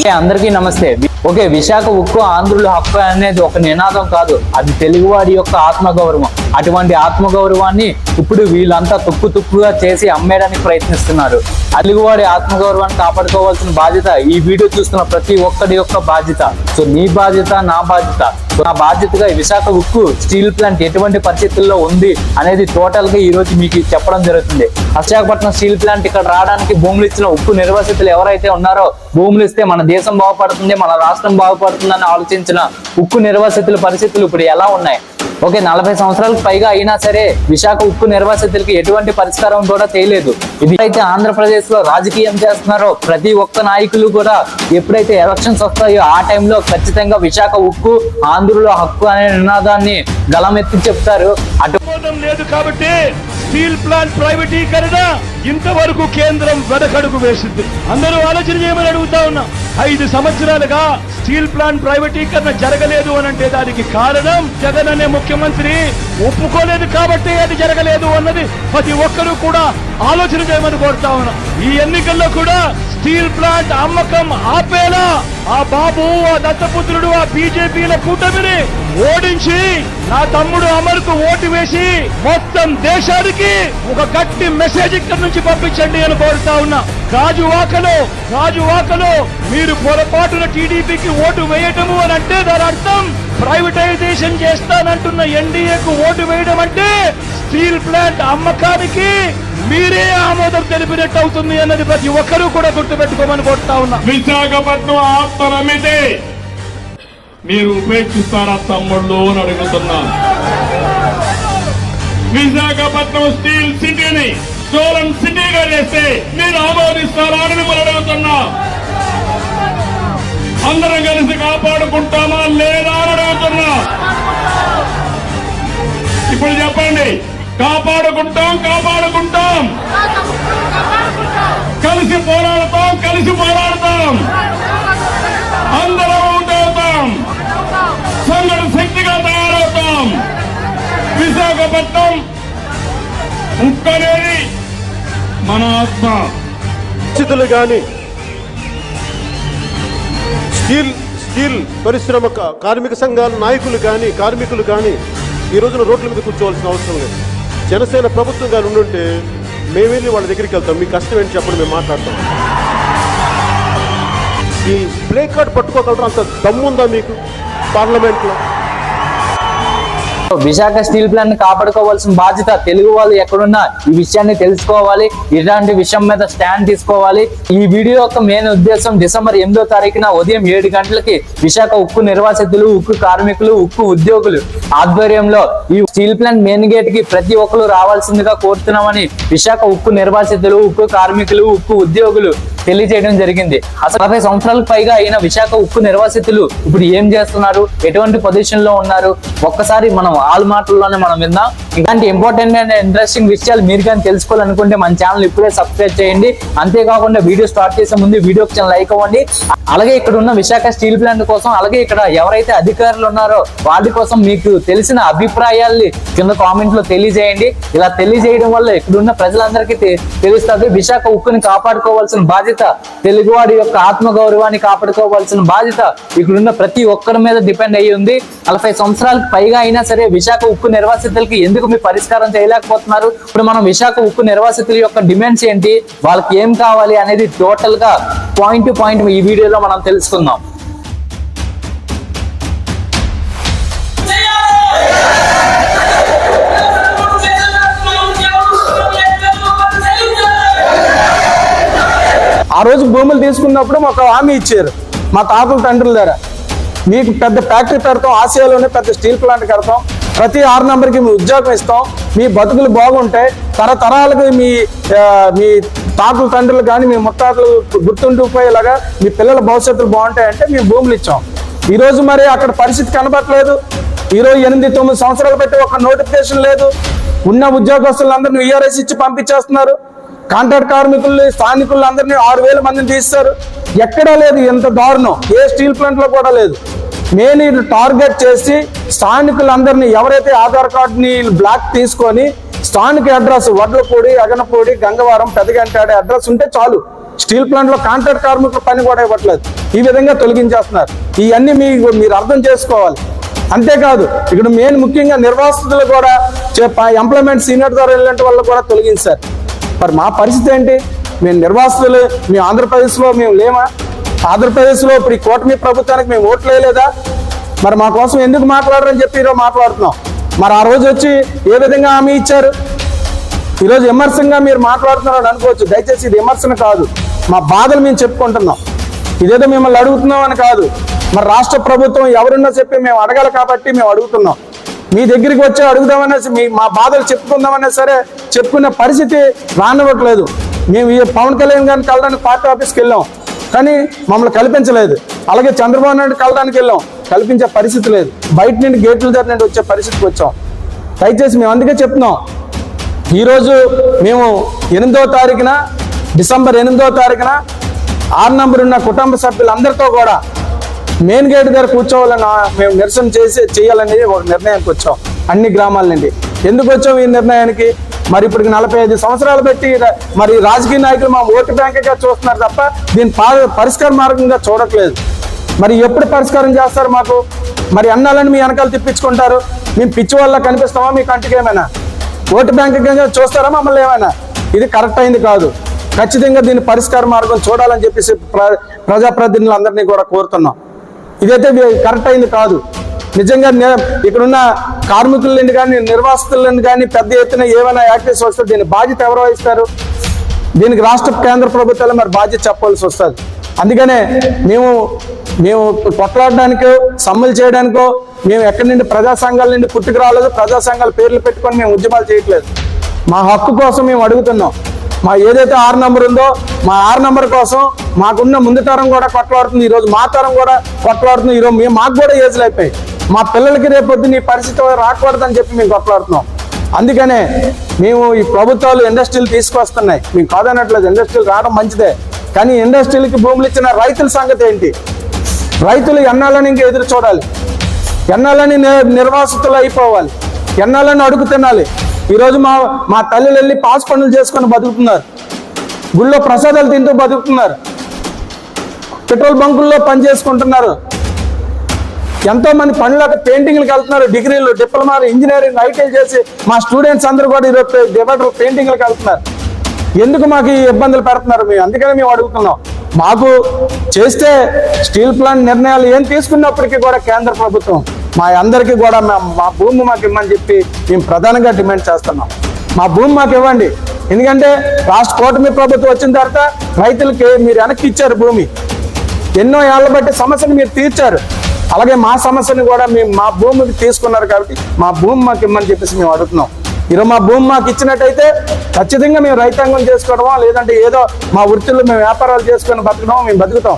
అందరికీ నమస్తే. ఓకే, విశాఖ ఉక్కు ఆంధ్రుల హక్కు అనేది ఒక నినాదం కాదు, అది తెలుగువాడి యొక్క ఆత్మగౌరవం. అటువంటి ఆత్మగౌరవాన్ని ఇప్పుడు వీళ్ళంతా తుక్కుగా చేసి అమ్మేయడానికి ప్రయత్నిస్తున్నారు. తెలుగువాడి ఆత్మగౌరవాన్ని కాపాడుకోవాల్సిన బాధ్యత ఈ వీడియో చూస్తున్న ప్రతి ఒక్కరి యొక్క బాధ్యత. సో నీ బాధ్యత, నా బాధ్యత. నా బాధ్యతగా విశాఖ ఉక్కు స్టీల్ ప్లాంట్ ఎటువంటి పరిస్థితుల్లో ఉంది అనేది టోటల్ గా ఈ రోజు మీకు చెప్పడం జరుగుతుంది. విశాఖపట్నం స్టీల్ ప్లాంట్ ఇక్కడ రావడానికి భూములు ఇచ్చిన ఉక్కు నిర్వాసితులు ఎవరైతే ఉన్నారో, భూములు ఇస్తే మన దేశం బాగుపడుతుంది, మన రాష్ట్రం బాగుపడుతుందని ఆలోచించిన ఉక్కు నిర్వాసితుల పరిస్థితులు ఇప్పుడు ఎలా ఉన్నాయి? ఓకే, 40 సంవత్సరాలకు పైగా అయినా సరే విశాఖ ఉక్కు నిర్వాసితులకి ఎటువంటి పరిష్కారం కూడా తెలియలేదు. ఇది అయితే ఆంధ్రప్రదేశ్ లో రాజకీయం చేస్తున్నారో ప్రతి ఒక్క నాయకులు కూడా ఎప్పుడైతే ఎలక్షన్స్ వస్తాయో ఆ టైంలో ఖచ్చితంగా విశాఖ ఉక్కు ఆంధ్రుల హక్కు అనే నినాదాన్ని గలమెత్తి చెప్తారు. లేదు కాబట్టి స్టీల్ ప్లాంట్ ప్రైవేటీకరణ ఇంతవరకు కేంద్రం వెనకడుగు వేసింది. అందరూ ఆలోచన చేయమని అడుగుతా ఉన్నా. 5 సంవత్సరాలుగా స్టీల్ ప్లాంట్ ప్రైవేటీకరణ జరగలేదు అని అంటే దానికి కారణం జగన్ అనే ముఖ్యమంత్రి ఒప్పుకోలేదు కాబట్టి అది జరగలేదు అన్నది ప్రతి ఒక్కరూ కూడా ఆలోచన చేయమని కోరుతా ఉన్నా. ఈ ఎన్నికల్లో కూడా స్టీల్ ప్లాంట్ అమ్మకం ఆపేలా ఆ బాబు, ఆ దత్తపుత్రుడు, ఆ బీజేపీల కూటమిని ఓడించి నా తమ్ముడు అమర్కు ఓటు వేసి మొత్తం దేశానికి ఒక గట్టి మెసేజ్ ఇక్కడి నుంచి పంపించండి అని కోరుతా ఉన్నా. రాజువాకలో మీరు పొరపాటున టీడీపీకి ఓటు వేయటము అని అంటే దాని అర్థం ప్రైవేటైజేషన్ చేస్తానంటున్న ఎన్డీఏకు ఓటు వేయడం అంటే స్టీల్ ప్లాంట్ అమ్మకానికి మీరే ఆమోదం తెలిపినట్టు అవుతుంది అన్నది ప్రతి ఒక్కరూ కూడా గుర్తుపెట్టుకోమని కోరుతా ఉన్నా. విశాఖపట్నం ఆత్మనమితే మీరు ఉపేక్షిస్తారా తమ్ముళ్ళు అని అడుగుతున్నా. విశాఖపట్నం స్టీల్ సిటీని స్టోరన్ సిటీగా చేస్తే మీరు ఆమోదిస్తారా అని మిమ్మల్ని అడుగుతున్నా. అందరం కలిసి కాపాడుకుంటామా లేదా అని అడుగుతున్నా. ఇప్పుడు చెప్పండి, కాపాడుకుంటాం కలిసి పోరాడతాం అందరం అవుతాం, సంఘటన శక్తిగా తయారవుతాం. విశాఖపట్నం ఉక్కు అనేది మన ఆత్మ. స్థితులు కానీ స్టీల్ పరిశ్రమ కార్మిక సంఘాల నాయకులు కానీ కార్మికులు కానీ ఈ రోజున రోడ్ల మీద కూర్చోవాల్సిన అవసరం లేదు. జనసేన ప్రభుత్వం కానీ ఉండుంటే మేము వెళ్ళి వాళ్ళ దగ్గరికి వెళ్తాం. మీ కష్టం ఏంటి చెప్పండి, మేము మాట్లాడతాం. ఈ ప్లే కార్డ్ పట్టుకోగలరా? అంత దమ్ముందా మీకు పార్లమెంట్లో? విశాఖ స్టీల్ ప్లాంట్ కాపాడుకోవాల్సిన బాధ్యత తెలుగు వాళ్ళు ఎక్కడున్నా ఈ విషయాన్ని తెలుసుకోవాలి, ఇలాంటి విషయం మీద స్టాండ్ తీసుకోవాలి. ఈ వీడియో యొక్క మెయిన్ ఉద్దేశం డిసెంబర్ 8వ తారీఖున ఉదయం 7 గంటలకి విశాఖ ఉక్కు నిర్వాసితులు, ఉక్కు కార్మికులు, ఉక్కు ఉద్యోగులు ఆధ్వర్యంలో ఈ స్టీల్ ప్లాంట్ మెయిన్ గేట్ కి ప్రతి ఒక్కరు రావాల్సిందిగా కోరుతున్నామని విశాఖ ఉక్కు నిర్వాసితులు, ఉక్కు కార్మికులు, ఉక్కు ఉద్యోగులు తెలియజేయడం జరిగింది. అసలు 40 సంవత్సరాలకు పైగా అయిన విశాఖ ఉక్కు నిర్వాసితులు ఇప్పుడు ఏం చేస్తున్నారు, ఎటువంటి పొజిషన్ లో ఉన్నారు, ఒక్కసారి మనం ఆల్ మాటల్లోనే మనం విందాం. ఇలాంటి ఇంపార్టెంట్ అండ్ ఇంట్రెస్టింగ్ విషయాలు మీరు కానీ తెలుసుకోవాలనుకుంటే మన ఛానల్ ఇప్పుడే సబ్స్క్రైబ్ చేయండి. అంతేకాకుండా వీడియో స్టార్ట్ చేసే ముందు వీడియోకి ఛానల్ లైక్ అవ్వండి. అలాగే ఇక్కడ ఉన్న విశాఖ స్టీల్ ప్లాంట్ కోసం, అలాగే ఇక్కడ ఎవరైతే అధికారులు ఉన్నారో వాళ్ళ కోసం మీకు తెలిసిన అభిప్రాయాల్ని కింద కామెంట్ లో తెలియజేయండి. ఇలా తెలియజేయడం వల్ల ఇక్కడున్న ప్రజలందరికీ తెలుస్తుంది విశాఖ ఉక్కుని కాపాడుకోవాల్సిన బాధ్యత, తెలుగువాడి యొక్క ఆత్మగౌరవాన్ని కాపాడుకోవాల్సిన బాధ్యత ఇక్కడున్న ప్రతి ఒక్కరి మీద డిపెండ్ అయ్యి ఉంది. 40 సంవత్సరాలకు పైగా అయినా సరే విశాఖ ఉక్కు నిర్వాసితులకి ఎందుకు మీ పరిష్కారం చేయలేకపోతున్నారు? ఇప్పుడు మనం విశాఖ ఉక్కు నిర్వాసితుల యొక్క డిమాండ్స్ ఏంటి, వాళ్ళకి ఏం కావాలి అనేది టోటల్ గా పాయింట్ టు పాయింట్ ఈ వీడియోలో మనం తెలుసుకుందాం. ఆ రోజు భూములు తీసుకున్నప్పుడు మాకు హామీ ఇచ్చారు మా తాతల తండ్రుల దగ్గర, మీకు పెద్ద ఫ్యాక్టరీ పెడతాం, ఆసియాలోనే పెద్ద స్టీల్ ప్లాంట్ కడతాం, ప్రతి 6 నెంబర్కి మీ ఉద్యోగం ఇస్తాం, మీ బతుకులు బాగుంటాయి, తరతరాలకు మీ తాతల తండ్రులు కానీ మీ ముత్తాతలు గుర్తుండిపోయేలాగా మీ పిల్లల భవిష్యత్తులు బాగుంటాయంటే మేము భూములు ఇచ్చాం. ఈరోజు మరి అక్కడ పరిస్థితి కనబడట్లేదు. ఈరోజు 8-9 సంవత్సరాలు పెట్టి ఒక నోటిఫికేషన్ లేదు. ఉన్న ఉద్యోగస్తులందరినీ ఈఆర్ఎస్ ఇచ్చి పంపించేస్తున్నారు. కాంట్రాక్ట్ కార్మికులు, స్థానికులు అందరినీ 6,000 మందిని తీస్తారు. ఎక్కడా లేదు ఎంత దారుణం, ఏ స్టీల్ ప్లాంట్ లో కూడా లేదు. మెయిన్ టార్గెట్ చేసి స్థానికులందరినీ, ఎవరైతే ఆధార్ కార్డుని బ్లాక్ తీసుకొని స్థానిక అడ్రస్ వడ్లపూడి, అగనపూడి, గంగవరం, పెదగంటాడే అడ్రస్ ఉంటే చాలు, స్టీల్ ప్లాంట్లో కాంట్రాక్ట్ కార్మికుల పని కూడా ఇవ్వట్లేదు. ఈ విధంగా తొలగించేస్తున్నారు. ఇవన్నీ మీరు అర్థం చేసుకోవాలి. అంతేకాదు ఇక్కడ మెయిన్ ముఖ్యంగా నిర్వాసితులు కూడా ఎంప్లాయ్మెంట్ సీనియర్ ద్వారా వెళ్ళినట్టు వాళ్ళు కూడా తొలగించారు. మరి మా పరిస్థితి ఏంటి? మేము నిర్వాసితులు, మేము ఆంధ్రప్రదేశ్లో మేము లేమా? ఆంధ్రప్రదేశ్లో ఇప్పుడు ఈ కూటమి ప్రభుత్వానికి మేము ఓట్లు వేయలేదా? మరి మా కోసం ఎందుకు మాట్లాడరని చెప్పి ఈరోజు మాట్లాడుతున్నాం. మరి ఆ రోజు వచ్చి ఏ విధంగా హామీ ఇచ్చారు? ఈరోజు విమర్శంగా మీరు మాట్లాడుతున్నారని అనుకోవచ్చు. దయచేసి ఇది విమర్శన కాదు, మా బాధలు మేము చెప్పుకుంటున్నాం. ఇదేదో మిమ్మల్ని అడుగుతున్నాం అని కాదు. మరి రాష్ట్ర ప్రభుత్వం ఎవరున్నా చెప్పి మేము అడగాలి కాబట్టి మేము అడుగుతున్నాం. మీ దగ్గరికి వచ్చి అడుగుదామనేసి మా బాధలు చెప్పుకుందామనే సరే చెప్పుకునే పరిస్థితి రానివ్వట్లేదు. మేము ఈ పవన్ కళ్యాణ్ గారిని కలడానికి పార్టీ ఆఫీస్కి వెళ్ళాం, కానీ మమ్మల్ని కల్పించలేదు. అలాగే చంద్రబాబు నాయుడు కలడానికి వెళ్ళాం, కల్పించే పరిస్థితి లేదు. బయట నుండి గేట్ల దగ్గర నుండి వచ్చే పరిస్థితికి వచ్చాం. దయచేసి మేము అందుకే చెప్తున్నాం, ఈరోజు మేము 8వ తారీఖున డిసెంబర్ 8వ తారీఖున 6 నంబర్ ఉన్న కుటుంబ సభ్యులందరితో కూడా మెయిన్ గేట్ దగ్గర కూర్చోవాలని మేము నిరసన చేయాలని ఒక నిర్ణయానికి వచ్చాం. అన్ని గ్రామాల నుండి ఎందుకు వచ్చాం ఈ నిర్ణయానికి? మరి ఇప్పటికి 45 సంవత్సరాలు పెట్టి మరి రాజకీయ నాయకులు మా ఓటు బ్యాంకుగా చూస్తున్నారు తప్ప దీని పరిష్కార మార్గంగా చూడట్లేదు. మరి ఎప్పుడు పరిష్కారం చేస్తారు మాకు? మరి అన్నాలని మీ వెనకాల తిప్పించుకుంటారు. మేము పిచ్చి వల్ల కనిపిస్తామా మీ కంటికి? ఏమైనా ఓటు బ్యాంకుగా చూస్తారా మమ్మల్ని? ఏమైనా ఇది కరెక్ట్ అయింది కాదు. ఖచ్చితంగా దీని పరిష్కార మార్గం చూడాలని చెప్పేసి ప్రజాప్రతినిధులందరినీ కూడా కోరుతున్నాం. ఇదైతే కరెక్ట్ అయింది కాదు. నిజంగా ఇక్కడున్న కార్మికుల నుండి కానీ నిర్వాసితుల నుండి కానీ పెద్ద ఎత్తున ఏమైనా యాక్టివ్స్ వస్తే దీని బాధ్యత ఎవరు వహిస్తారు? దీనికి రాష్ట్ర కేంద్ర ప్రభుత్వాలు మరి బాధ్యత చెప్పాల్సి వస్తుంది. అందుకనే మేము కొట్లాడడానికో సమ్మెలు చేయడానికో మేము ఎక్కడి నుండి ప్రజా సంఘాల నుండి పుట్టుకు రాలేదు. ప్రజా సంఘాల పేర్లు పెట్టుకొని మేము ఉద్యమాలు చేయట్లేదు. మా హక్కు కోసం మేము అడుగుతున్నాం. మా ఏదైతే 6 నంబర్ ఉందో మా 6 నంబర్ కోసం మాకున్న ముందు తరం కూడా కొట్లాడుతుంది. ఈరోజు మా తరం కూడా కొట్లాడుతుంది. ఈరోజు మాకు కూడా ఏజ్లు అయిపోయి మా పిల్లలకి రేపొద్దు ఈ పరిస్థితి రాకూడదని చెప్పి మేము కొట్లాడుతున్నాం. అందుకనే మేము ఈ ప్రభుత్వాలు ఇండస్ట్రీలు తీసుకొస్తున్నాయి, మేము కాదనట్లేదు. ఇండస్ట్రీలు రావడం మంచిదే, కానీ ఇండస్ట్రీలకి భూములు ఇచ్చిన రైతుల సంగతి ఏంటి? రైతులు ఎన్నాళ్ళని ఇంకా ఎదురు చూడాలి? ఎన్నాళ్ళని నిర్వాసితులు అయిపోవాలి? ఎన్నాళ్ళని అడుగు తినాలి? ఈరోజు మా తల్లులు వెళ్ళి పాస్ పనులు చేసుకొని బతుకుతున్నారు, గుళ్ళో ప్రసాదాలు తింటూ బతుకుతున్నారు, పెట్రోల్ బంకుల్లో పని చేసుకుంటున్నారు. ఎంతో మంది పనులకు పెయింటింగ్లకు వెళ్తున్నారు, డిగ్రీలు డిప్లొమాలు ఇంజనీరింగ్ ఐటీలు చేసి మా స్టూడెంట్స్ అందరూ కూడా ఈరోజు డివైడర్ పెయింటింగ్లకు వెళ్తున్నారు. ఎందుకు మాకు ఈ ఇబ్బందులు పెడుతున్నారు? అందుకనే మేము అడుగుతున్నాం. మాకు చేస్తే స్టీల్ ప్లాంట్ నిర్ణయాలు ఏం తీసుకున్నప్పటికీ కూడా కేంద్ర ప్రభుత్వం మా అందరికీ కూడా మా భూమి మాకు ఇవ్వమని చెప్పి మేము ప్రధానంగా డిమాండ్ చేస్తున్నాం. మా భూమి మాకు ఇవ్వండి. ఎందుకంటే రాష్ట్ర కూటమి ప్రభుత్వం వచ్చిన తర్వాత రైతులకి మీరు వెనక్కి ఇచ్చారు భూమి, ఎన్నో ఏళ్ల బట్టి సమస్యను మీరు తీర్చారు. అలాగే మా సమస్యను కూడా మా భూమికి తీసుకున్నారు కాబట్టి మా భూమి మాకు ఇవ్వమని చెప్పేసి మేము అడుగుతున్నాం. ఈరోజు మా భూమి మాకు ఇచ్చినట్టయితే ఖచ్చితంగా మేము రైతాంగం చేసుకోవడమో లేదంటే ఏదో మా వృత్తుల్లో మేము వ్యాపారాలు చేసుకొని బతకడమో మేము బతుకుతాం.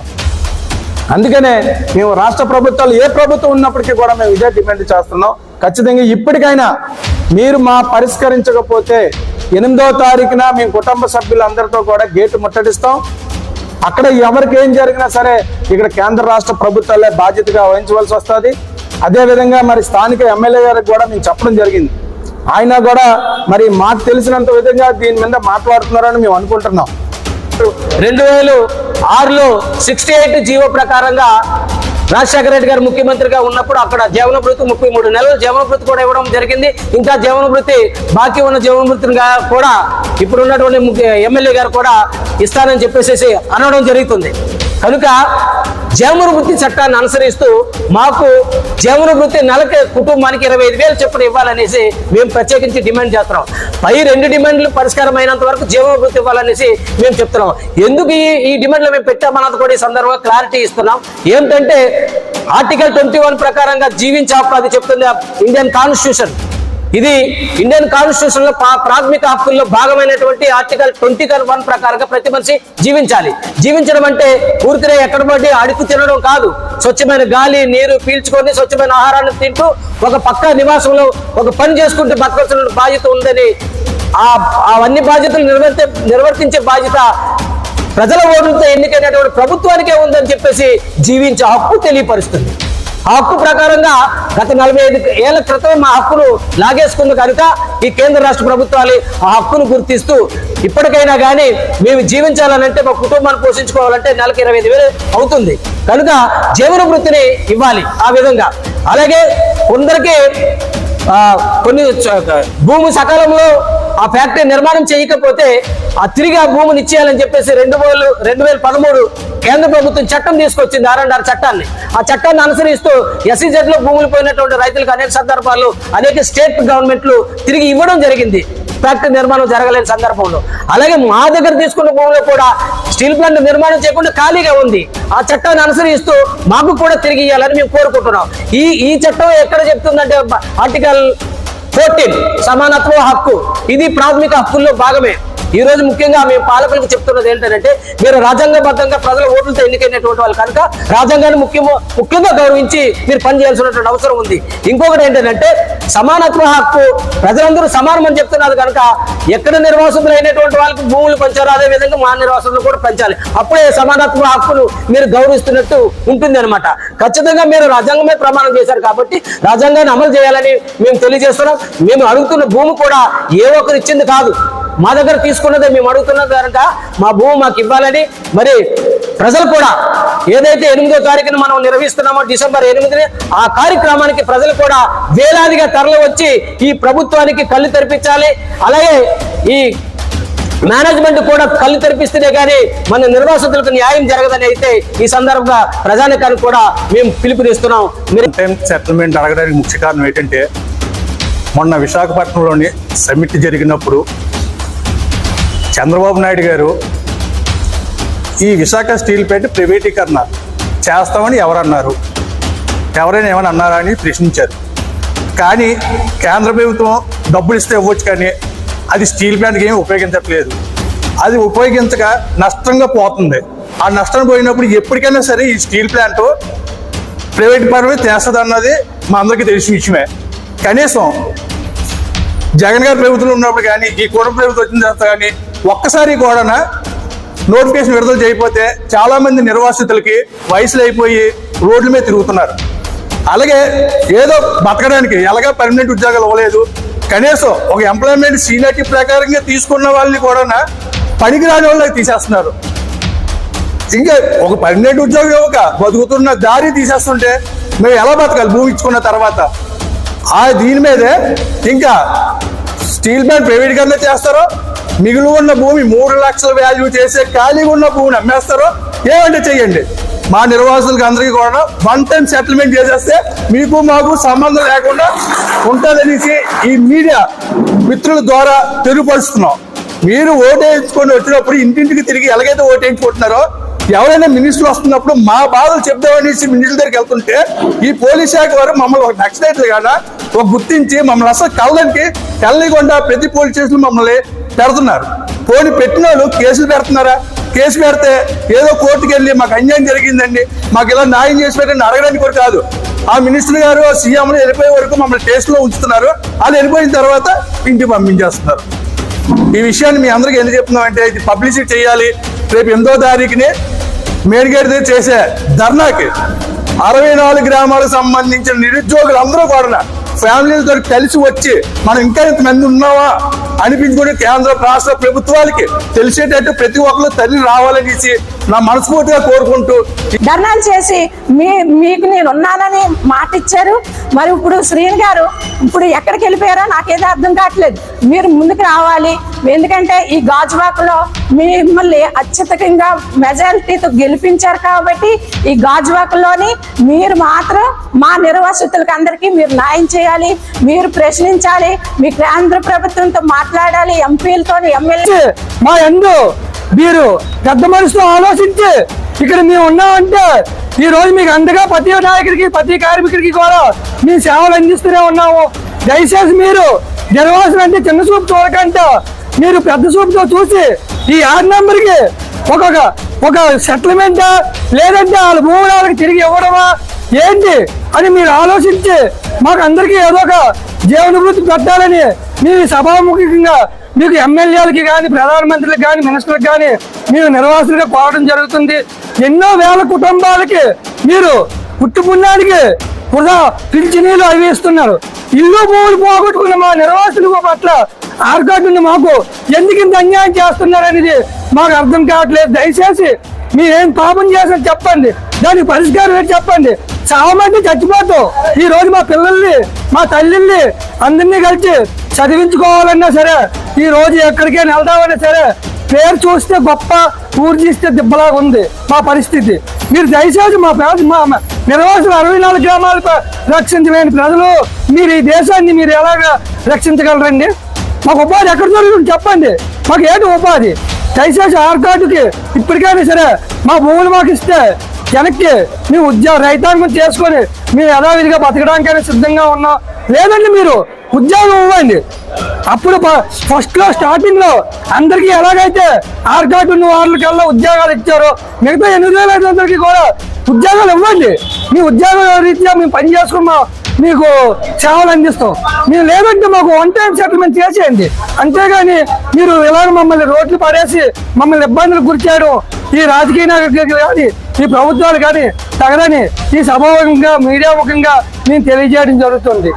అందుకనే మేము రాష్ట్ర ప్రభుత్వాలు ఏ ప్రభుత్వం ఉన్నప్పటికీ కూడా మేము ఇదే డిమాండ్ చేస్తున్నాం. ఖచ్చితంగా ఇప్పటికైనా మీరు పరిష్కరించకపోతే 8వ తారీఖున మేము కుటుంబ సభ్యులందరితో కూడా గేటు ముట్టడిస్తాం. అక్కడ ఎవరికి ఏం జరిగినా సరే ఇక్కడ కేంద్ర రాష్ట్ర ప్రభుత్వాలే బాధ్యతగా వహించవలసి వస్తుంది. అదేవిధంగా మరి స్థానిక ఎమ్మెల్యే గారికి కూడా మేము చెప్పడం జరిగింది. ఆయన కూడా మరి మాకు తెలిసినంత విధంగా దీని మీద మాట్లాడుతున్నారని మేము అనుకుంటున్నాం. 2006లో 68 జీవో ప్రకారంగా రాజశేఖర రెడ్డి గారు ముఖ్యమంత్రిగా ఉన్నప్పుడు అక్కడ జీవన భృతి 33 నెలలు జీవన భృతి కూడా ఇవ్వడం జరిగింది. ఇంకా జీవన భృతి బాకీ ఉన్న జీవన భృతిని కూడా ఇప్పుడు ఉన్నటువంటి ఎమ్మెల్యే గారు కూడా ఇస్తానని చెప్పేసి అనడం జరుగుతుంది. కనుక జీవన భృతి చట్టాన్ని అనుసరిస్తూ మాకు జీవన భృతి నెలకి కుటుంబానికి 25,000 చొప్పున ఇవ్వాలనేసి మేము ప్రత్యేకించి డిమాండ్ చేస్తున్నాం. పై 2 డిమాండ్లు పరిష్కారం అయినంత వరకు జీవన భృతి ఇవ్వాలనేసి మేము చెప్తున్నాం. ఎందుకు ఈ డిమాండ్లు మేము పెట్టామన్నది కూడా ఈ సందర్భంగా క్లారిటీ ఇస్తున్నాం. ఏంటంటే ఆర్టికల్ 21 ప్రకారంగా జీవించే హక్కు అది చెప్తుంది ఇండియన్ కాన్స్టిట్యూషన్. ఇది ఇండియన్ కాన్స్టిట్యూషన్ లో ప్రాథమిక హక్కుల్లో భాగమైనటువంటి ఆర్టికల్ 21 ప్రకారంగా ప్రతి మనిషి జీవించాలి. జీవించడం అంటే పూర్తిగా ఎక్కడ పడి అడుగు తినడం కాదు. స్వచ్ఛమైన గాలి నీరు పీల్చుకొని స్వచ్ఛమైన ఆహారాన్ని తింటూ ఒక పక్క నివాసంలో ఒక పని చేసుకుంటూ బతకాల్సిన బాధ్యత ఉందని అవన్నీ బాధ్యతలు నిర్వర్తించే బాధ్యత ప్రజల ఓట్లతో ఎన్నికైనటువంటి ప్రభుత్వానికే ఉందని చెప్పేసి జీవించే హక్కు తెలియపరుస్తుంది. ఆ హక్కు ప్రకారంగా గత 45 ఏళ్ల క్రితం మా హక్కును లాగేసుకుంది కనుక ఈ కేంద్ర రాష్ట్ర ప్రభుత్వాలు ఆ హక్కును గుర్తిస్తూ ఇప్పటికైనా కానీ మేము జీవించాలనంటే మా కుటుంబాన్ని పోషించుకోవాలంటే నెలకు 25,000 అవుతుంది కనుక జీవన వృత్తిని ఇవ్వాలి ఆ విధంగా. అలాగే కొందరికి కొన్ని భూమి సకాలంలో ఆ ఫ్యాక్టరీ నిర్మాణం చేయకపోతే తిరిగి ఆ భూమిని ఇచ్చేయాలని చెప్పేసి 2013 కేంద్ర ప్రభుత్వం చట్టం తీసుకొచ్చింది, R&R చట్టాన్ని. ఆ చట్టాన్ని అనుసరిస్తూ SEZ లో భూములు పోయినటువంటి రైతులకు అనేక సందర్భాల్లో అనేక స్టేట్ గవర్నమెంట్లు తిరిగి ఇవ్వడం జరిగింది ఫ్యాక్టరీ నిర్మాణం జరగలేని సందర్భంలో. అలాగే మా దగ్గర తీసుకున్న భూములు కూడా స్టీల్ ప్లాంట్ నిర్మాణం చేయకుండా ఖాళీగా ఉంది. ఆ చట్టాన్ని అనుసరిస్తూ మాకు కూడా తిరిగి ఇవ్వాలని మేము కోరుకుంటున్నాం. ఈ చట్టం ఎక్కడ చెప్తుందంటే ఆర్టికల్ 14 సమానత్వ హక్కు, ఇది ప్రాథమిక హక్కుల్లో భాగమే. ఈ రోజు ముఖ్యంగా మేము పాలకులకు చెప్తున్నది ఏంటంటే మీరు రాజ్యాంగబద్ధంగా ప్రజల ఓట్లతో ఎన్నికైనటువంటి వాళ్ళు కనుక రాజ్యాంగాన్ని ముఖ్యంగా గౌరవించి మీరు పనిచేయాల్సినటువంటి అవసరం ఉంది. ఇంకొకటి ఏంటంటే సమానత్వ హక్కు, ప్రజలందరూ సమానం అని చెప్తున్నారు కనుక ఎక్కడ నిర్వాసితులు అయినటువంటి వాళ్ళకి భూములు పంచారు అదే విధంగా మా నిర్వాసితులు కూడా పెంచాలి. అప్పుడే సమానత్వ హక్కును మీరు గౌరవిస్తున్నట్టు ఉంటుంది అనమాట. ఖచ్చితంగా మీరు రాజ్యాంగమే ప్రమాణం చేశారు కాబట్టి రాజ్యాంగాన్ని అమలు చేయాలని మేము తెలియజేస్తున్నాం. మేము అడుగుతున్న భూమి కూడా ఏ ఒక్కరు ఇచ్చింది కాదు, మా దగ్గర తీసుకున్నదే మేము అడుగుతున్నాం కనుక మా భూమి మాకు ఇవ్వాలని. మరి ప్రజలు కూడా ఏదైతే 8వ తారీఖున మనం నిర్వహిస్తున్నామో డిసెంబర్ 8ని ఆ కార్యక్రమానికి ప్రజలు కూడా వేలాదిగా తరలి వచ్చి ఈ ప్రభుత్వానికి కళ్ళు తెరిపించాలి. అలాగే ఈ మేనేజ్మెంట్ కూడా కళ్ళు తెరిపిస్తేనే కానీ మన నిర్వాసితులకు న్యాయం జరగదని అయితే ఈ సందర్భంగా ప్రజానికానికి కూడా మేము పిలుపునిస్తున్నాం. మీరు సెటిల్మెంట్ అడగడానికి ముఖ్య కారణం ఏంటంటే మొన్న విశాఖపట్నంలోని సమ్మిట్ జరిగినప్పుడు చంద్రబాబు నాయుడు గారు ఈ విశాఖ స్టీల్ ప్లాంట్ ప్రైవేటీకరణ చేస్తామని ఎవరన్నారు, ఎవరైనా ఏమైనా అన్నారా అని ప్రశ్నించారు. కానీ కేంద్ర ప్రభుత్వం డబ్బులు ఇస్తే ఇవ్వచ్చు కానీ అది స్టీల్ ప్లాంట్కి ఏమి ఉపయోగించట్లేదు. అది ఉపయోగించక నష్టంగా పోతుంది. ఆ నష్టం పోయినప్పుడు ఎప్పటికైనా సరే ఈ స్టీల్ ప్లాంట్ ప్రైవేట్ పరమే చేస్తుంది అన్నది మా అందరికీ తెలిసిన విషయమే. కనీసం జగన్ గారి ప్రభుత్వం ఉన్నప్పుడు కానీ ఈ కూటమి ప్రభుత్వం వచ్చిన తర్వాత కానీ ఒక్కసారి కూడా నోటిఫికేషన్ విడుదల చేయకపోతే చాలా మంది నిర్వాసితులకి వయసులు అయిపోయి రోడ్ల మీద తిరుగుతున్నారు. అలాగే ఏదో బతకడానికి ఎలాగా పర్మనెంట్ ఉద్యోగాలు ఇవ్వలేదు. కనీసం ఒక ఎంప్లాయ్మెంట్ సీనియారిటీ ప్రకారంగా తీసుకున్న వాళ్ళని కూడా పనికిరాని వాళ్ళకి తీసేస్తున్నారు. ఇంకా ఒక పర్మనెంట్ ఉద్యోగం ఒక బతుకుతున్న దారి తీసేస్తుంటే మేము ఎలా బతకాలి భూమి ఇచ్చుకున్న తర్వాత? దీని మీదే ఇంకా స్టీల్ ప్లాంట్ ప్రైవేటీకరణ చేస్తారో, మిగిలి ఉన్న భూమి 3 లక్షల వాల్యూ చేసే ఖాళీగా ఉన్న భూమిని అమ్మేస్తారో ఏమంటే చెయ్యండి. మా నిర్వాసితులకు అందరికీ కూడా 1 టైం సెటిల్మెంట్ చేసేస్తే మీకు మాకు సంబంధం లేకుండా ఉంటుందనేసి ఈ మీడియా మిత్రుల ద్వారా తెలియపరుస్తున్నాం. మీరు ఓటేయించుకొని వచ్చినప్పుడు ఇంటింటికి తిరిగి ఎలాగైతే ఓటేయించుకుంటున్నారో ఎవరైనా మినిస్టర్లు వస్తున్నప్పుడు మా బాధలు చెప్తామనేసి మినిస్టర్ దగ్గరికి వెళ్తుంటే ఈ పోలీస్ శాఖ వారు మమ్మల్ని ఒక నక్సలైట్లు కాదా ఒక గుర్తించి మమ్మల్ని అసలు కళ్ళకుండా ప్రతి పోలీస్ స్టేషన్ మమ్మల్ని పెడుతున్నారు. పోనీ పెట్టిన వాళ్ళు కేసులు పెడుతున్నారా? కేసు పెడితే ఏదో కోర్టుకు వెళ్ళి మాకు అన్యాయం జరిగిందండి మాకు ఇలా న్యాయం చేసి పెట్టండి అడగడానికి కూడా కాదు. ఆ మినిస్టర్ గారు సీఎంలు వెళ్ళిపోయే వరకు మమ్మల్ని కేసులో ఉంచుతున్నారు. వాళ్ళు వెళ్ళిపోయిన తర్వాత ఇంటికి పంపించేస్తున్నారు. ఈ విషయాన్ని మీ అందరికీ ఎందుకు చెప్తున్నామంటే ఇది పబ్లిసిటీ చేయాలి. రేపు 8వ తారీఖుని మేడిగేట్ దగ్గర చేసే ధర్నాకి 64 గ్రామాలకు సంబంధించిన నిరుద్యోగులు అందరూ కూడా ఫ్యామిలీలతో కలిసి వచ్చి మనం ఇంకా ఇంతమంది ఉన్నావా అనిపించుకుని కేంద్ర రాష్ట్ర ప్రభుత్వాలకి తెలిసేటట్టు ప్రతి ఒక్కరు తల్లి రావాలనేసి నా మనస్ఫూర్తిగా కోరుకుంటూ ధర్నాలు చేసి మీకు నేను ఉన్నానని మాట ఇచ్చారు. మరి ఇప్పుడు శ్రీని గారు ఇప్పుడు ఎక్కడికి వెళ్ళిపోయారో నాకేదో అర్థం కావట్లేదు. మీరు ముందుకు రావాలి. ఎందుకంటే ఈ గాజువాకలో మిమ్మల్ని అత్యధికంగా మెజారిటీతో గెలిపించారు కాబట్టి ఈ గాజువాకలోని మీరు మాత్రం మా నిర్వాసితులకు అందరికీ మీరు న్యాయం చేయాలి. మీరు ప్రశ్నించాలి. మీ కేంద్ర ప్రభుత్వంతో మాట్లాడాలి. ఎంపీలతో ఎమ్మెల్యే మా ఎందు మీరు పెద్ద మనసులో ఆలోచించి ఇక్కడ మేము ఉన్నామంటే ఈ రోజు మీకు అంతగా ప్రతి నాయకుడికి ప్రతి కార్మికుడికి కూడా మేము సేవలు అందిస్తూనే ఉన్నాము. దయచేసి మీరు నిర్వాసన అంటే చిన్న చూపు చూడకంటే మీరు పెద్ద చూపుతో చూసి ఈ 6 నెంబర్కి ఒక సెటిల్మెంటా లేదంటే వాళ్ళ భూములు వాళ్ళకి తిరిగి ఇవ్వడమా ఏంటి అని మీరు ఆలోచించి మాకు అందరికీ ఏదో ఒక జీవనభృతి పెట్టాలని మీరు సభాముఖంగా మీకు ఎమ్మెల్యేలకి కానీ ప్రధానమంత్రులకు కానీ మినిస్టర్లకు కానీ మీరు నిర్వాసులుగా కోరడం జరుగుతుంది. ఎన్నో వేల కుటుంబాలకి మీరు పుట్టుపుణ్యానికి వృధా పింఛనీలు అవి ఇస్తున్నారు. ఇల్లు భూములు పోగొట్టుకున్న మా నిర్వాసులు పట్ల ఆర్కాట్ ఉంది మాకు ఎందుకు ఇంత అన్యాయం చేస్తున్నారు అనేది మాకు అర్థం కావట్లేదు. దయచేసి మీరేం పాపం చేశారు చెప్పండి, దానికి పరిష్కారం ఏంటి చెప్పండి. చాలా మంది చచ్చిపోతాం. ఈ రోజు మా పిల్లల్ని మా తల్లిని అందరినీ కలిసి చదివించుకోవాలన్నా సరే, ఈ రోజు ఎక్కడికైనా వెళ్దామన్నా సరే పేరు చూస్తే గొప్ప, ఊరు చూస్తే దిబ్బలాగా ఉంది మా పరిస్థితి. మీరు దయచేసి మా నిర్వాసులు 64 గ్రామాలు రక్షించలేని ప్రజలు మీరు ఈ దేశాన్ని మీరు ఎలాగ రక్షించగలరండి? మాకు ఉపాధి ఎక్కడ దొరుకుతుంది చెప్పండి, మాకు ఏంటి ఉపాధి? దయచేసి ఆర్కాట్కి ఇప్పటికైనా సరే మా భూములు మాకు ఇస్తే వెనక్కి మేము రైతాంగం చేసుకొని మేము యథావిధిగా బతకడానికైనా సిద్ధంగా ఉన్నాం. లేదండి మీరు ఉద్యోగం ఇవ్వండి. అప్పుడు ఫస్ట్ లో స్టార్టింగ్ లో అందరికీ ఎలాగైతే ఆర్కాట్ ఉన్న వాళ్ళకల్లా ఉద్యోగాలు ఇచ్చారో మిగతా 8,500 కూడా ఉద్యోగాలు ఇవ్వండి. మీ ఉద్యోగ రీత్యా మేము పని చేసుకున్నాం, మీకు సేవలు అందిస్తాం. మీరు లేదంటే మాకు వన్ టైం సెటిల్మెంట్ చేసేయండి. అంతేగాని మీరు ఇలాగ మమ్మల్ని రోడ్లు పడేసి మమ్మల్ని ఇబ్బందులకు గురి చేయడం ఈ రాజకీయ నాయకులు కానీ ఈ ప్రభుత్వాలు కానీ తగదని ఈ సభాముఖంగా మీడియా ముఖంగా నేను తెలియజేయడం జరుగుతుంది.